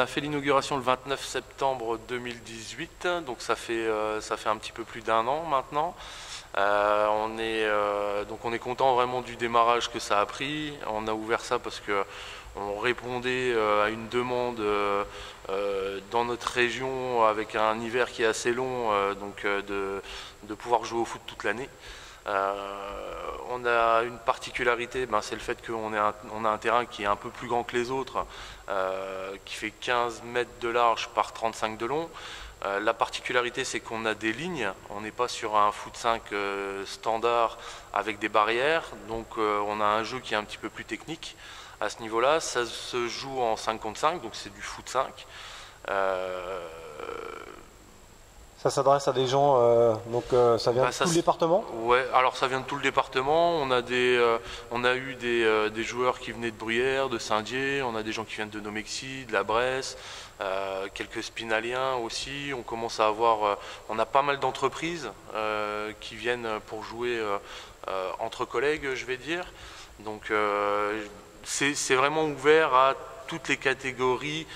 a fait l'inauguration le 29 septembre 2018, donc ça fait un petit peu plus d'un an maintenant. On est content vraiment du démarrage que ça a pris. On a ouvert ça parce que on répondait à une demande dans notre région avec un hiver qui est assez long, de pouvoir jouer au foot toute l'année. On a une particularité, c'est le fait qu'on a un terrain qui est un peu plus grand que les autres, qui fait 15 mètres de large par 35 de long. La particularité, c'est qu'on a des lignes, on n'est pas sur un foot 5 standard avec des barrières, donc on a un jeu qui est un petit peu plus technique à ce niveau-là. Ça se joue en 5 contre 5, donc c'est du foot 5. Ça s'adresse à des gens, ça vient de tout le département? Ouais, alors ça vient de tout le département. On a eu des joueurs qui venaient de Bruyères, de Saint-Dié, on a des gens qui viennent de Nomexy, de la Bresse, quelques Spinaliens aussi. On commence à avoir, on a pas mal d'entreprises qui viennent pour jouer entre collègues, je vais dire. Donc c'est vraiment ouvert à toutes les catégories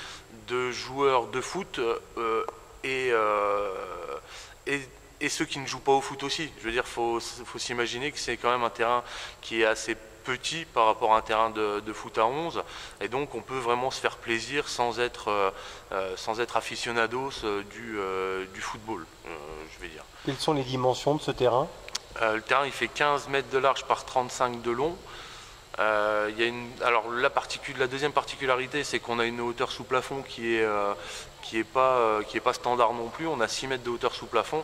de joueurs de foot et ceux qui ne jouent pas au foot aussi. Je veux dire, faut s'imaginer que c'est quand même un terrain qui est assez petit par rapport à un terrain de foot à 11, et donc on peut vraiment se faire plaisir sans être aficionados du football, je vais dire. Quelles sont les dimensions de ce terrain? Le terrain, il fait 15 mètres de large par 35 de long. Alors la deuxième particularité, c'est qu'on a une hauteur sous plafond qui est pas standard non plus. On a 6 mètres de hauteur sous plafond,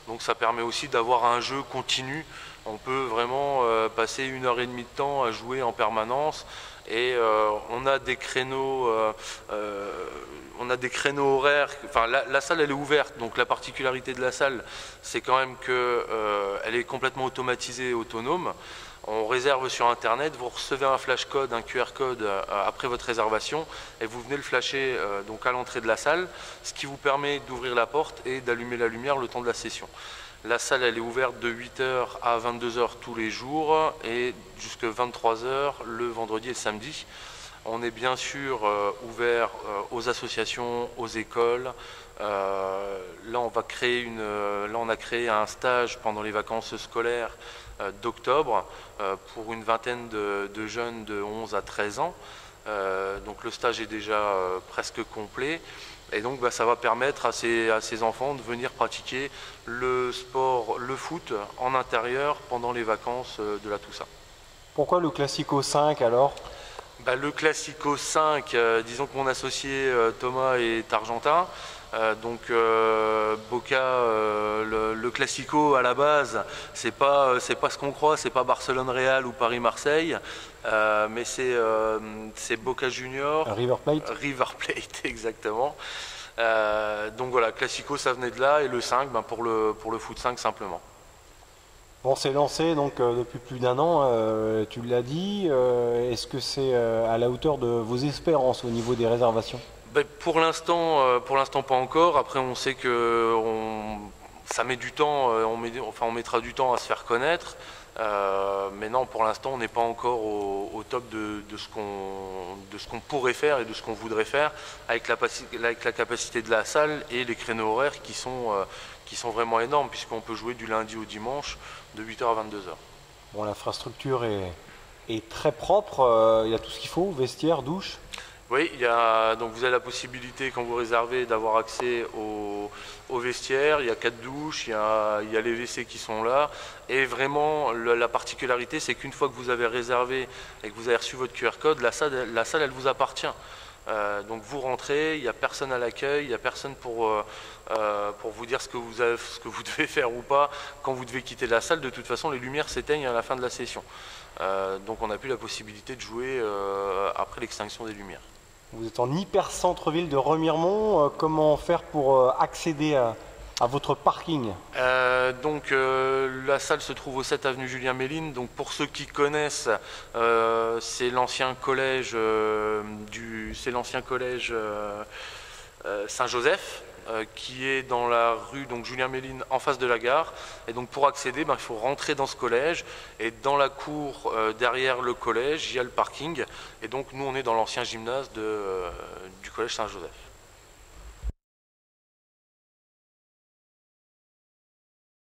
donc ça permet aussi d'avoir un jeu continu. On peut vraiment passer 1h30 de temps à jouer en permanence, et on a des créneaux horaires. Enfin, la salle, elle est ouverte, donc la particularité de la salle, c'est quand même qu'elle est complètement automatisée et autonome. On réserve sur internet, vous recevez un flash code, un QR code après votre réservation, et vous venez le flasher donc à l'entrée de la salle, ce qui vous permet d'ouvrir la porte et d'allumer la lumière le temps de la session. La salle, elle est ouverte de 8h à 22h tous les jours et jusqu'à 23h le vendredi et le samedi. On est bien sûr ouvert aux associations, aux écoles. Là, on a créé un stage pendant les vacances scolaires d'octobre pour une vingtaine de jeunes de 11 à 13 ans. Donc le stage est déjà presque complet, et donc ça va permettre à ces enfants de venir pratiquer le sport, le foot en intérieur pendant les vacances de la Toussaint. Pourquoi le Classico 5 alors? Le Classico 5, disons que mon associé Thomas est argentin. Boca, le Classico à la base, c'est pas ce qu'on croit, c'est pas Barcelone-Real ou Paris-Marseille, mais c'est Boca Junior, River Plate. River Plate, exactement. Donc voilà, Classico, ça venait de là, et le 5 pour le foot 5 simplement. Bon, c'est lancé donc depuis plus d'un an, tu l'as dit. Est-ce que c'est à la hauteur de vos espérances au niveau des réservations? Pour l'instant pas encore. Après, on sait que ça met du temps, on mettra du temps à se faire connaître. Mais non, pour l'instant, on n'est pas encore au top de ce qu'on pourrait faire et de ce qu'on voudrait faire avec la capacité de la salle et les créneaux horaires qui sont vraiment énormes, puisqu'on peut jouer du lundi au dimanche de 8h à 22h. Bon, l'infrastructure est très propre, il y a tout ce qu'il faut, vestiaire, douche. Oui, donc vous avez la possibilité, quand vous réservez, d'avoir accès au vestiaire. Il y a 4 douches, il y a les WC qui sont là. Et vraiment, la particularité, c'est qu'une fois que vous avez réservé et que vous avez reçu votre QR code, la salle, elle vous appartient. Donc vous rentrez, il n'y a personne à l'accueil, il n'y a personne pour vous dire ce que vous devez faire ou pas quand vous devez quitter la salle. De toute façon, les lumières s'éteignent à la fin de la session. Donc on n'a plus la possibilité de jouer après l'extinction des lumières. Vous êtes en hyper centre-ville de Remiremont. Comment faire pour accéder à votre parking? La salle se trouve au 7 avenue Julien Méline. Donc pour ceux qui connaissent, c'est l'ancien collège Saint-Joseph, qui est dans la rue Julien Méline en face de la gare. Et donc pour accéder, il faut rentrer dans ce collège, et dans la cour derrière le collège, il y a le parking. Et donc nous, on est dans l'ancien gymnase du collège Saint-Joseph.